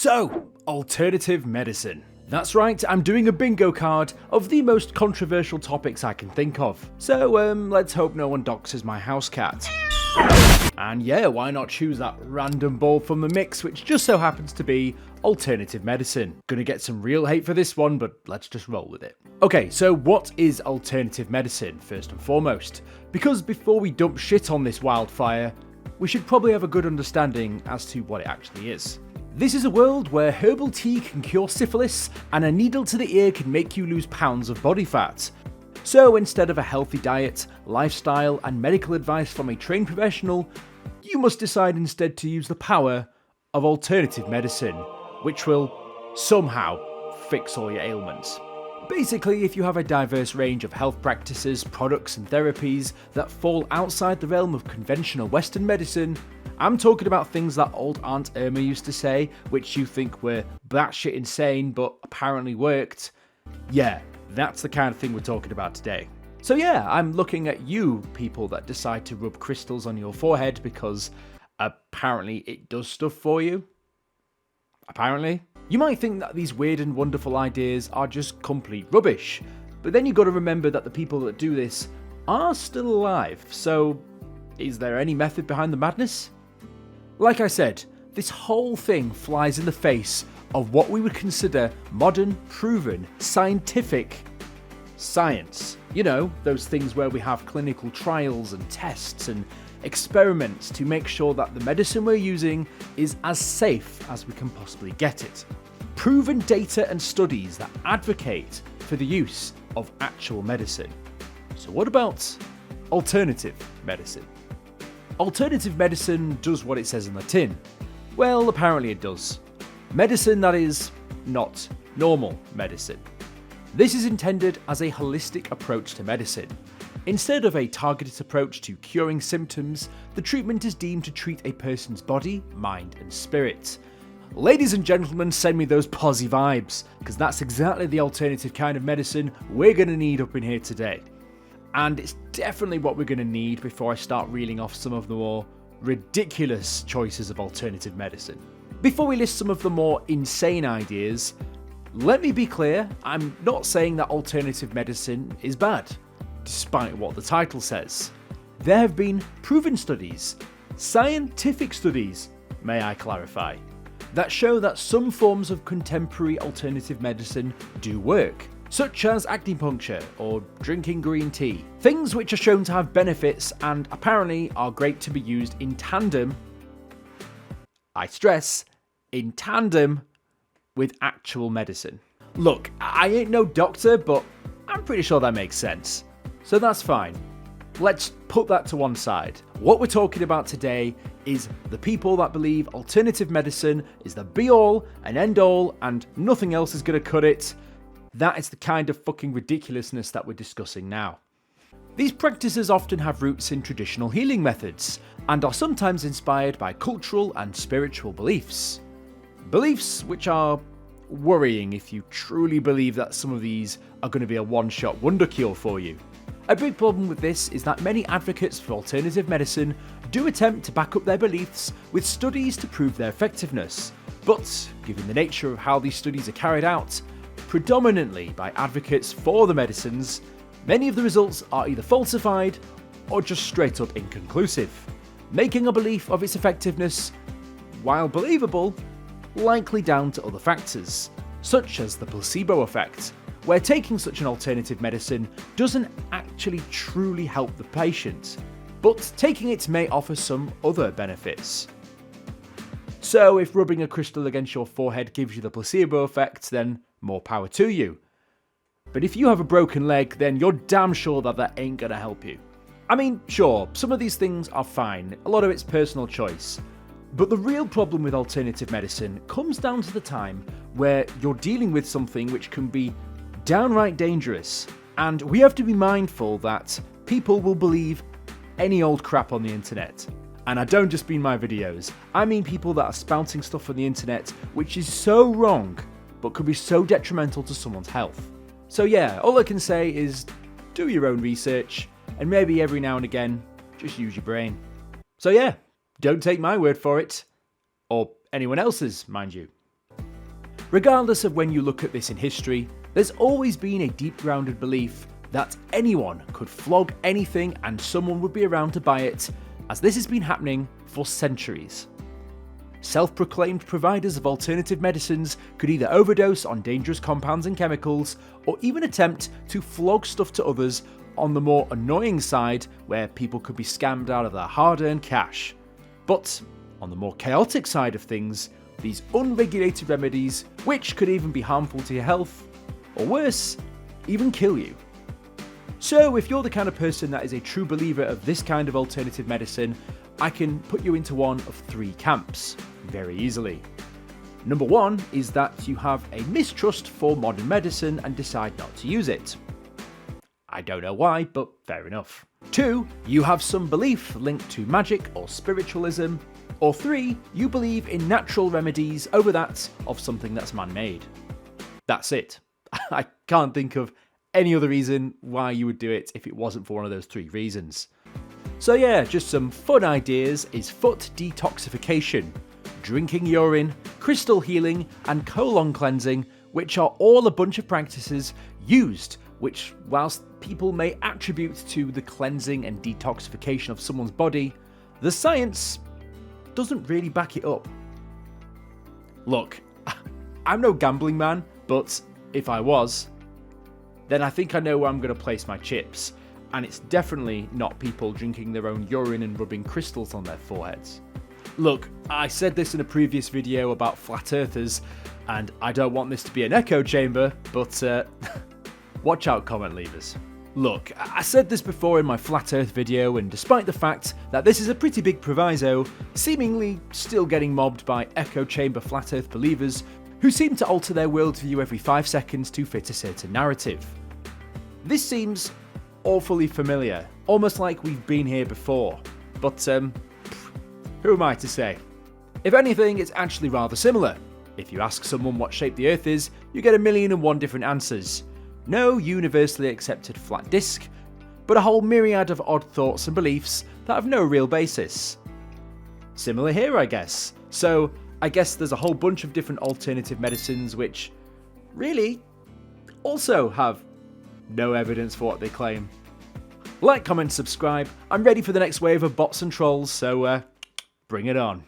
So, alternative medicine. That's right, I'm doing a bingo card of the most controversial topics I can think of. So, let's hope no one doxes my house cat. And yeah, why not choose that random ball from the mix, which just so happens to be alternative medicine. Gonna get some real hate for this one, but let's just roll with it. Okay, so what is alternative medicine, first and foremost? Because before we dump shit on this wildfire, we should probably have a good understanding as to what it actually is. This is a world where herbal tea can cure syphilis, and a needle to the ear can make you lose pounds of body fat. So instead of a healthy diet, lifestyle, and medical advice from a trained professional, you must decide instead to use the power of alternative medicine, which will somehow fix all your ailments. Basically, if you have a diverse range of health practices, products, and therapies that fall outside the realm of conventional Western medicine, I'm talking about things that old Aunt Irma used to say, which you think were batshit insane but apparently worked. Yeah, that's the kind of thing we're talking about today. So yeah, I'm looking at you people that decide to rub crystals on your forehead because apparently it does stuff for you. Apparently. You might think that these weird and wonderful ideas are just complete rubbish, but then you've got to remember that the people that do this are still alive, so is there any method behind the madness? Like I said, this whole thing flies in the face of what we would consider modern, proven, scientific science. You know, those things where we have clinical trials and tests and experiments to make sure that the medicine we're using is as safe as we can possibly get it. Proven data and studies that advocate for the use of actual medicine. So what about alternative medicine? Alternative medicine does what it says in the tin. Well, apparently it does. Medicine that is not normal medicine. This is intended as a holistic approach to medicine. Instead of a targeted approach to curing symptoms, the treatment is deemed to treat a person's body, mind, and spirit. Ladies and gentlemen, send me those posy vibes, because that's exactly the alternative kind of medicine we're going to need up in here today. And it's definitely what we're going to need before I start reeling off some of the more ridiculous choices of alternative medicine. Before we list some of the more insane ideas, let me be clear, I'm not saying that alternative medicine is bad, despite what the title says. There have been proven studies, scientific studies, may I clarify, that show that some forms of contemporary alternative medicine do work, such as acupuncture or drinking green tea. Things which are shown to have benefits and apparently are great to be used in tandem, I stress, in tandem with actual medicine. Look, I ain't no doctor, but I'm pretty sure that makes sense. So that's fine. Let's put that to one side. What we're talking about today is the people that believe alternative medicine is the be-all and end-all and nothing else is going to cut it. That is the kind of fucking ridiculousness that we're discussing now. These practices often have roots in traditional healing methods and are sometimes inspired by cultural and spiritual beliefs. Beliefs which are worrying if you truly believe that some of these are going to be a one-shot wonder cure for you. A big problem with this is that many advocates for alternative medicine do attempt to back up their beliefs with studies to prove their effectiveness, but given the nature of how these studies are carried out, predominantly by advocates for the medicines, many of the results are either falsified or just straight up inconclusive, making a belief of its effectiveness, while believable, likely down to other factors, such as the placebo effect, where taking such an alternative medicine doesn't actually truly help the patient, but taking it may offer some other benefits. So if rubbing a crystal against your forehead gives you the placebo effect, then more power to you. But if you have a broken leg, then you're damn sure that that ain't gonna help you. I mean, sure, some of these things are fine, a lot of it's personal choice. But the real problem with alternative medicine comes down to the time where you're dealing with something which can be downright dangerous, and we have to be mindful that people will believe any old crap on the internet. And I don't just mean my videos, I mean people that are spouting stuff on the internet which is so wrong, but could be so detrimental to someone's health. So yeah, all I can say is do your own research, and maybe every now and again, just use your brain. So yeah, don't take my word for it, or anyone else's, mind you. Regardless of when you look at this in history, there's always been a deep-grounded belief that anyone could flog anything and someone would be around to buy it, as this has been happening for centuries. Self-proclaimed providers of alternative medicines could either overdose on dangerous compounds and chemicals, or even attempt to flog stuff to others on the more annoying side, where people could be scammed out of their hard-earned cash. But on the more chaotic side of things, these unregulated remedies, which could even be harmful to your health, or worse, even kill you. So if you're the kind of person that is a true believer of this kind of alternative medicine, I can put you into one of three camps, very easily. Number one is that you have a mistrust for modern medicine and decide not to use it. I don't know why, but fair enough. 2, you have some belief linked to magic or spiritualism. Or 3, you believe in natural remedies over that of something that's man-made. That's it. I can't think of any other reason why you would do it if it wasn't for one of those 3 reasons. So yeah, just some fun ideas is foot detoxification, drinking urine, crystal healing, and colon cleansing, which are all a bunch of practices used, which whilst people may attribute to the cleansing and detoxification of someone's body, the science doesn't really back it up. Look, I'm no gambling man, but if I was, then I think I know where I'm going to place my chips, and it's definitely not people drinking their own urine and rubbing crystals on their foreheads. Look, I said this in a previous video about flat earthers, and I don't want this to be an echo chamber, but watch out, comment leavers. Look, I said this before in my flat earth video, and despite the fact that this is a pretty big proviso, seemingly still getting mobbed by echo chamber flat earth believers who seem to alter their worldview every 5 seconds to fit a certain narrative. This seems awfully familiar, almost like we've been here before, but who am I to say? If anything, it's actually rather similar. If you ask someone what shape the Earth is, you get 1,000,001 different answers. No universally accepted flat disk, but a whole myriad of odd thoughts and beliefs that have no real basis. Similar here, I guess. So, I guess there's a whole bunch of different alternative medicines which really also have no evidence for what they claim. Like, comment, subscribe. I'm ready for the next wave of bots and trolls, so bring it on.